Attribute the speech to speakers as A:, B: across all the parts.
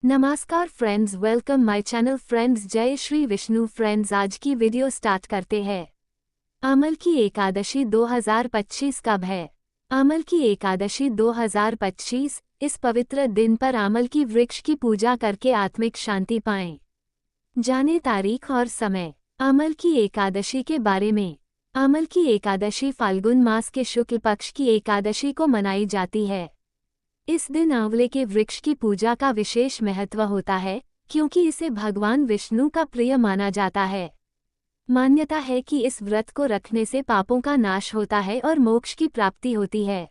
A: नमस्कार friends, welcome my channel friends. जय Shri Vishnu friends. आज की वीडियो स्टार्ट करते हैं। अमल की एकादशी 2025 कब है? अमल की एकादशी 2025 इस पवित्र दिन पर अमल की वृक्ष की पूजा करके आत्मिक शांति पाएं। जाने तारीख और समय। अमल की एकादशी के बारे में। अमल की एकादशी फाल्गुन मास के शुक्ल पक्ष की एकादशी को मनाई जाती है। इस दिन आंवले के वृक्ष की पूजा का विशेष महत्व होता है, क्योंकि इसे भगवान विष्णु का प्रिय माना जाता है। मान्यता है कि इस व्रत को रखने से पापों का नाश होता है और मोक्ष की प्राप्ति होती है।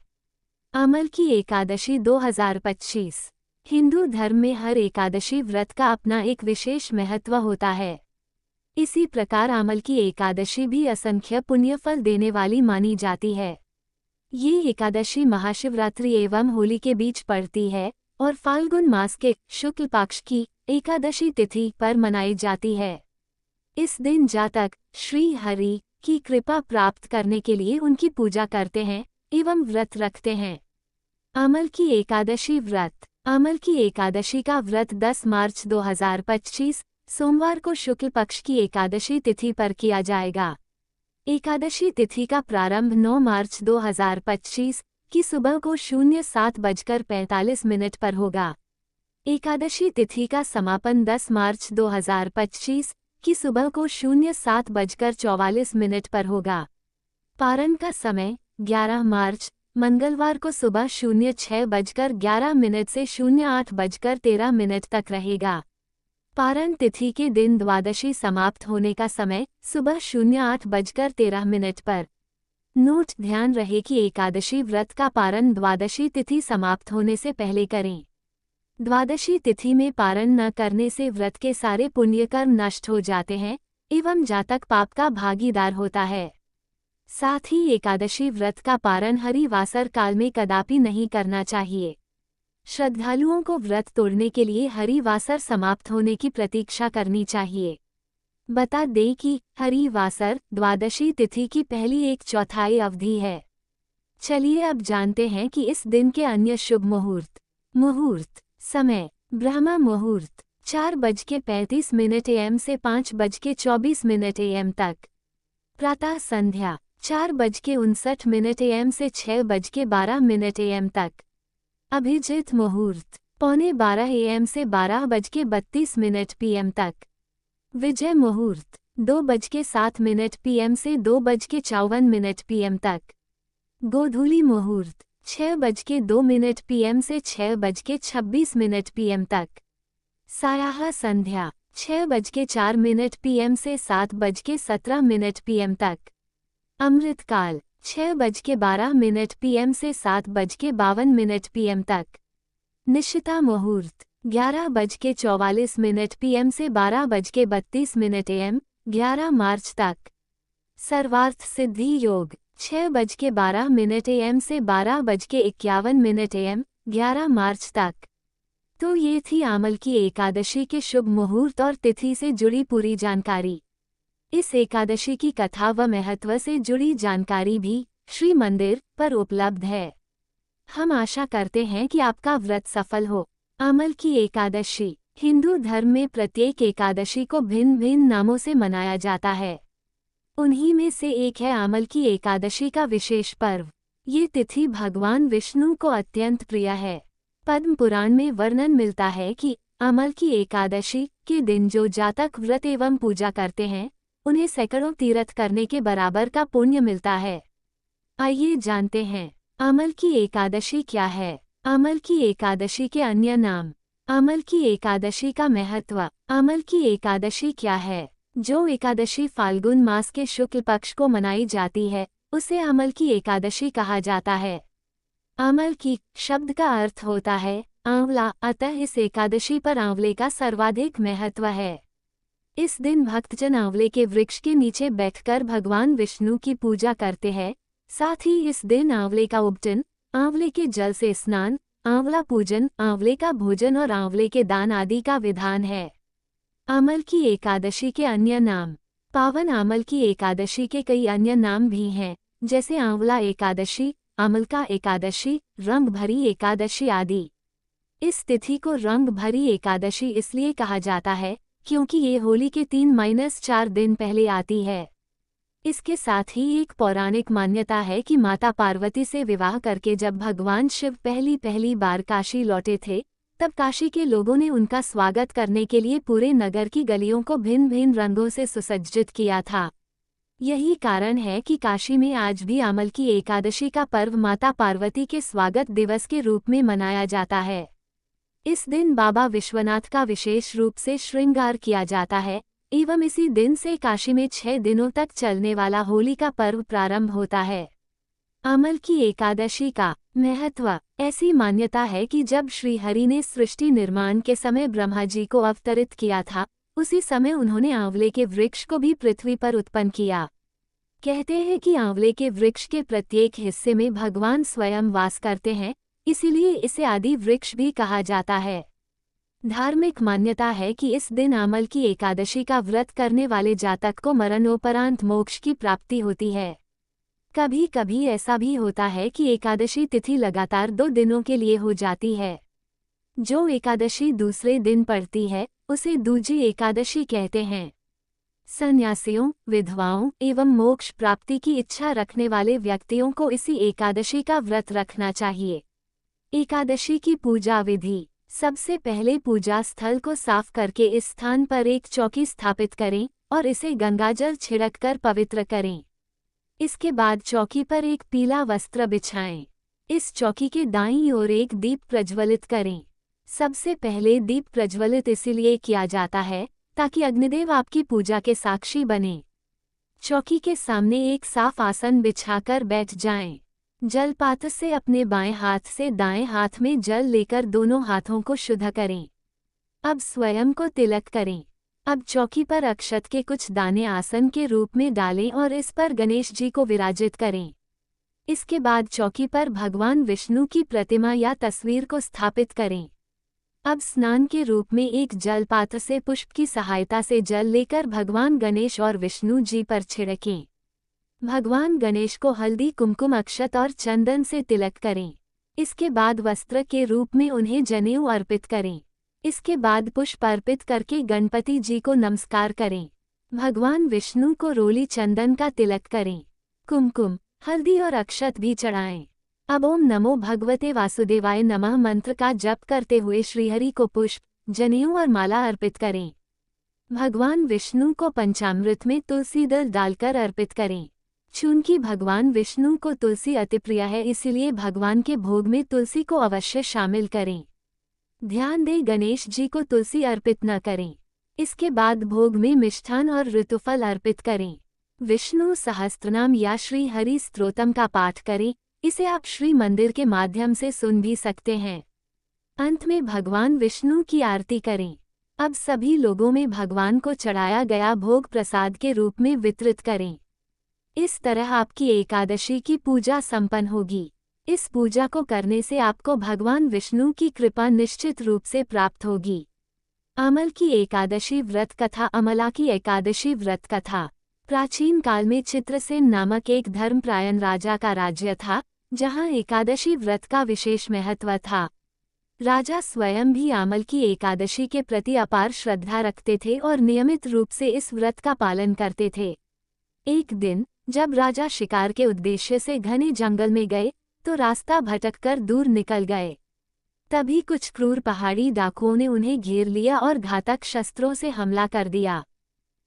A: अमल की एकादशी 2025। हिंदू धर्म में हर एकादशी व्रत का अपना एक विशेष महत्व होता है। इसी प्रकार अमल की एकादशी भी असंख्य पुण्यफल देने वाली मानी जाती है। ये एकादशी महाशिवरात्रि एवं होली के बीच पड़ती है और फाल्गुन मास के शुक्ल पक्ष की एकादशी तिथि पर मनाई जाती है। इस दिन जातक श्री हरि की कृपा प्राप्त करने के लिए उनकी पूजा करते हैं एवं व्रत रखते हैं। अमल की एकादशी व्रत। अमल की एकादशी का व्रत 10 मार्च 2025 सोमवार को शुक्ल पक्ष की एकादशी तिथि पर किया जाएगा। एकादशी तिथि का प्रारंभ 9 मार्च 2025 की सुबह को 07:45 पर होगा। एकादशी तिथि का समापन 10 मार्च 2025 की सुबह को 07:44 पर होगा। पारण का समय 11 मार्च मंगलवार को सुबह 06:11 से 08:13 तक रहेगा। पारण तिथि के दिन द्वादशी समाप्त होने का समय सुबह 08:13 पर। नोट: ध्यान रहे कि एकादशी व्रत का पारण द्वादशी तिथि समाप्त होने से पहले करें। द्वादशी तिथि में पारण न करने से व्रत के सारे पुण्यकर्म नष्ट हो जाते हैं एवं जातक पाप का भागीदार होता है। साथ ही एकादशी व्रत का पारण हरिवासर काल में कदापि नहीं करना चाहिए। श्रद्धालुओं को व्रत तोड़ने के लिए हरिवासर समाप्त होने की प्रतीक्षा करनी चाहिए। बता दें कि हरिवासर द्वादशी तिथि की पहली 1/4 अवधि है। चलिए अब जानते हैं कि इस दिन के अन्य शुभ मुहूर्त। समय: ब्रह्म मुहूर्त 4:35 AM से 5:24 AM तक। प्रातः संध्या 4:59 AM से 6:12 AM तक। अभिजित मुहूर्त 11:15 AM से 12:32 PM तक। विजय मुहूर्त 2:07 PM से 2:54 PM तक। गोधूली मुहूर्त 6:02 PM से 6:26 PM तक। सायाह संध्या 6:04 PM से 7:17 PM तक। अमृतकाल 6:12 PM से 7:52 PM तक। निशिता मुहूर्त 11:44 PM से 12:32 AM 11 मार्च तक। सर्वार्थ सिद्धि योग 6:12 AM से 12:51 AM 11 मार्च तक। तो ये थी अमल की एकादशी के शुभ मुहूर्त और तिथि से जुड़ी पूरी जानकारी। इस एकादशी की कथा व महत्व से जुड़ी जानकारी भी श्री मंदिर पर उपलब्ध है। हम आशा करते हैं कि आपका व्रत सफल हो। अमल की एकादशी। हिंदू धर्म में प्रत्येक एकादशी को भिन्न भिन्न नामों से मनाया जाता है। उन्हीं में से एक है अमल की एकादशी का विशेष पर्व। ये तिथि भगवान विष्णु को अत्यंत प्रिय है। पद्म पुराण में वर्णन मिलता है कि अमल की एकादशी के दिन जो जातक व्रत एवं पूजा करते हैं उन्हें सैकड़ों तीर्थ करने के बराबर का पुण्य मिलता है। आइए जानते हैं अमल की एकादशी क्या है। अमल की एकादशी के अन्य नाम। अमल की एकादशी का महत्व। अमल की एकादशी क्या है? जो एकादशी फाल्गुन मास के शुक्ल पक्ष को मनाई जाती है उसे अमल की एकादशी कहा जाता है। अमल की शब्द का अर्थ होता है आंवला, अतः इस एकादशी पर आंवले का सर्वाधिक महत्व है। इस दिन भक्तजन आंवले के वृक्ष के नीचे बैठकर भगवान विष्णु की पूजा करते हैं। साथ ही इस दिन आंवले का उपटन, आंवले के जल से स्नान, आंवला पूजन, आंवले का भोजन और आंवले के दान आदि का विधान है। अमल की एकादशी के अन्य नाम। पावन अमल की एकादशी के कई अन्य नाम भी हैं, जैसे आंवला एकादशी, अमल का एकादशी, रंग भरी एकादशी आदि। इस तिथि को रंग भरी एकादशी इसलिए कहा जाता है क्योंकि ये होली के 3-4 दिन पहले आती है। इसके साथ ही एक पौराणिक मान्यता है कि माता पार्वती से विवाह करके जब भगवान शिव पहली बार काशी लौटे थे, तब काशी के लोगों ने उनका स्वागत करने के लिए पूरे नगर की गलियों को भिन्न भिन्न रंगों से सुसज्जित किया था। यही कारण है कि काशी में आज भी अमल की एकादशी का पर्व माता पार्वती के स्वागत दिवस के रूप में मनाया जाता है। इस दिन बाबा विश्वनाथ का विशेष रूप से श्रृंगार किया जाता है एवं इसी दिन से काशी में 6 दिनों तक चलने वाला होली का पर्व प्रारंभ होता है। अमल की एकादशी का महत्व। ऐसी मान्यता है कि जब श्री हरि ने सृष्टि निर्माण के समय ब्रह्मा जी को अवतरित किया था, उसी समय उन्होंने आंवले के वृक्ष को भी पृथ्वी पर उत्पन्न किया। कहते हैं कि आंवले के वृक्ष के प्रत्येक हिस्से में भगवान स्वयं वास करते हैं, इसीलिए इसे आदि वृक्ष भी कहा जाता है। धार्मिक मान्यता है कि इस दिन अमल की एकादशी का व्रत करने वाले जातक को मरणोपरांत मोक्ष की प्राप्ति होती है। कभी कभी ऐसा भी होता है कि एकादशी तिथि लगातार 2 दिनों के लिए हो जाती है। जो एकादशी दूसरे दिन पड़ती है उसे दूजी एकादशी कहते हैं। सन्यासियों, विधवाओं एवं मोक्ष प्राप्ति की इच्छा रखने वाले व्यक्तियों को इसी एकादशी का व्रत रखना चाहिए। एकादशी की पूजा विधि। सबसे पहले पूजा स्थल को साफ करके इस स्थान पर एक चौकी स्थापित करें और इसे गंगाजल छिड़ककर पवित्र करें। इसके बाद चौकी पर एक पीला वस्त्र बिछाएं। इस चौकी के दाईं ओर एक दीप प्रज्वलित करें। सबसे पहले दीप प्रज्वलित इसलिए किया जाता है ताकि अग्निदेव आपकी पूजा के साक्षी बने। चौकी के सामने एक साफ आसन बिछाकर बैठ जाएं। जलपात्र से अपने बाएं हाथ से दाएं हाथ में जल लेकर दोनों हाथों को शुद्ध करें। अब स्वयं को तिलक करें। अब चौकी पर अक्षत के कुछ दाने आसन के रूप में डालें और इस पर गणेश जी को विराजित करें। इसके बाद चौकी पर भगवान विष्णु की प्रतिमा या तस्वीर को स्थापित करें। अब स्नान के रूप में एक जलपात्र से पुष्प की सहायता से जल लेकर भगवान गणेश और विष्णु जी पर छिड़कें। भगवान गणेश को हल्दी, कुमकुम, अक्षत और चंदन से तिलक करें। इसके बाद वस्त्र के रूप में उन्हें जनेऊ अर्पित करें। इसके बाद पुष्प अर्पित करके गणपति जी को नमस्कार करें। भगवान विष्णु को रोली चंदन का तिलक करें। कुमकुम, हल्दी और अक्षत भी चढ़ाएं। अब ओम नमो भगवते वासुदेवाय नमः मंत्र का जप करते हुए श्रीहरि को पुष्प, जनेऊ और माला अर्पित करें। भगवान विष्णु को पंचामृत में तुलसी दल डालकर अर्पित करें। चूंकि भगवान विष्णु को तुलसी अति प्रिय है, इसलिए भगवान के भोग में तुलसी को अवश्य शामिल करें। ध्यान दें, गणेश जी को तुलसी अर्पित न करें। इसके बाद भोग में मिष्ठान और ऋतुफल अर्पित करें। विष्णु सहस्त्रनाम या श्री हरि स्तोत्रम का पाठ करें। इसे आप श्री मंदिर के माध्यम से सुन भी सकते हैं। अंत में भगवान विष्णु की आरती करें। अब सभी लोगों में भगवान को चढ़ाया गया भोग प्रसाद के रूप में वितरित करें। इस तरह आपकी एकादशी की पूजा संपन्न होगी। इस पूजा को करने से आपको भगवान विष्णु की कृपा निश्चित रूप से प्राप्त होगी। अमल की एकादशी व्रत कथा। अमला की एकादशी व्रत कथा। प्राचीन काल में चित्रसेन नामक एक धर्मपरायण राजा का राज्य था, जहां एकादशी व्रत का विशेष महत्व था। राजा स्वयं भी अमल की एकादशी के प्रति अपार श्रद्धा रखते थे और नियमित रूप से इस व्रत का पालन करते थे। एक दिन जब राजा शिकार के उद्देश्य से घने जंगल में गए तो रास्ता भटककर दूर निकल गए। तभी कुछ क्रूर पहाड़ी डाकुओं ने उन्हें घेर लिया और घातक शस्त्रों से हमला कर दिया।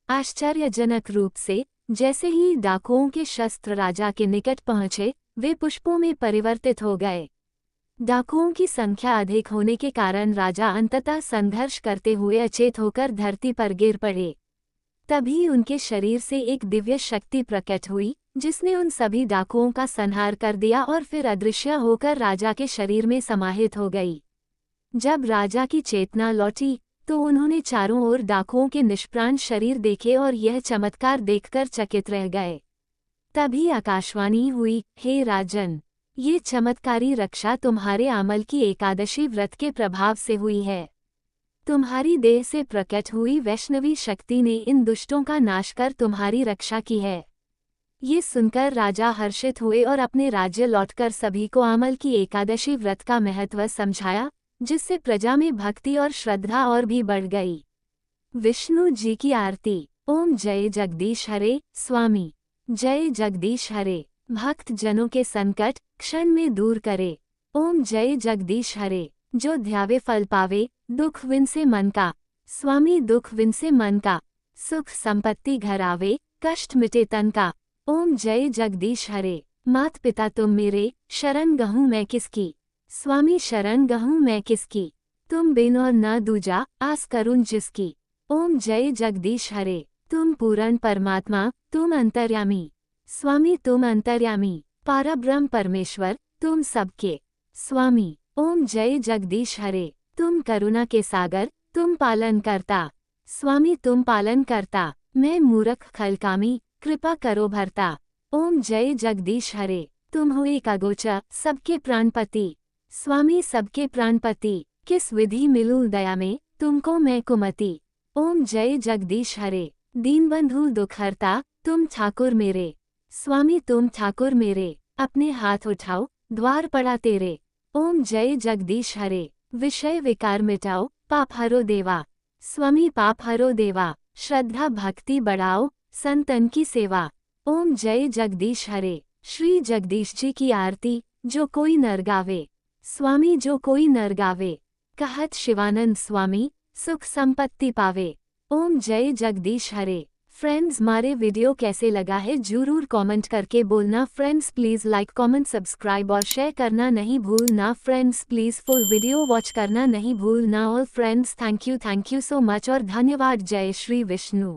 A: आश्चर्यजनक रूप से जैसे ही डाकुओं के शस्त्र राजा के निकट पहुंचे, वे पुष्पों में परिवर्तित हो गए। डाकुओं की संख्या अधिक होने के कारण राजा अंततः संघर्ष करते हुए अचेत होकर धरती पर गिर पड़े। तभी उनके शरीर से एक दिव्य शक्ति प्रकट हुई, जिसने उन सभी डाकुओं का संहार कर दिया और फिर अदृश्य होकर राजा के शरीर में समाहित हो गई। जब राजा की चेतना लौटी तो उन्होंने चारों ओर डाकुओं के निष्प्राण शरीर देखे और यह चमत्कार देखकर चकित रह गए। तभी आकाशवाणी हुई, हे राजन, ये चमत्कारी रक्षा तुम्हारे अमल की एकादशी व्रत के प्रभाव से हुई है। तुम्हारी देह से प्रकट हुई वैष्णवी शक्ति ने इन दुष्टों का नाश कर तुम्हारी रक्षा की है। ये सुनकर राजा हर्षित हुए और अपने राज्य लौटकर सभी को अमल की एकादशी व्रत का महत्व समझाया। जिससे प्रजा में भक्ति और श्रद्धा और भी बढ़ गई। विष्णु जी की आरती। ओम जय जगदीश हरे। स्वामी जय जगदीश हरे, भक्त जनों के संकट क्षण में दूर करे। ओम जय जगदीश हरे, जो ध्यावे फल पावे, दुख विनसे मन का। स्वामी दुख विनसे मन का, सुख संपत्ति घर आवे, कष्ट मिटे तन का। ओम जय जगदीश हरे, मात पिता तुम मेरे, शरण गहूँ मैं किसकी। स्वामी शरण गहूँ मैं किसकी, तुम बिन और न दूजा, आस करूँ जिसकी। ओम जय जगदीश हरे, तुम पूर्ण परमात्मा, तुम अंतर्यामी। स्वामी तुम अंतर्यामी, पारब्रह्म परमेश्वर, तुम सबके स्वामी। ओम जय जगदीश हरे, तुम करुणा के सागर, तुम पालन करता। स्वामी तुम पालन करता, मैं मूर्ख खलकामी, कृपा करो भरता। ओम जय जगदीश हरे, तुम हो एक अगोचर, सबके प्राणपति। स्वामी सबके प्राणपति, किस विधि मिलूं दया में, तुमको मैं कुमति। ओम जय जगदीश हरे, दीनबंधु दुख हरता, तुम ठाकुर मेरे। स्वामी तुम ठाकुर मेरे, अपने हाथ उठाओ, द्वार पड़ा तेरे। ओम जय जगदीश हरे, विषय विकार मिटाओ, पाप हरो देवा। स्वामी पाप हरो देवा, श्रद्धा भक्ति बढ़ाओ, संतन की सेवा। ओम जय जगदीश हरे, श्री जगदीश जी की आरती, जो कोई नर गावे। स्वामी जो कोई नर गावे, कहत शिवानंद स्वामी, सुख संपत्ति पावे। ओम जय जगदीश हरे। फ्रेंड्स, हमारे वीडियो कैसे लगा है जरूर कमेंट करके बोलना। Friends please like comment subscribe और शेयर करना नहीं भूलना। Friends please full video watch करना नहीं भूलना। और friends thank you so much और धन्यवाद। जय श्री विष्णु।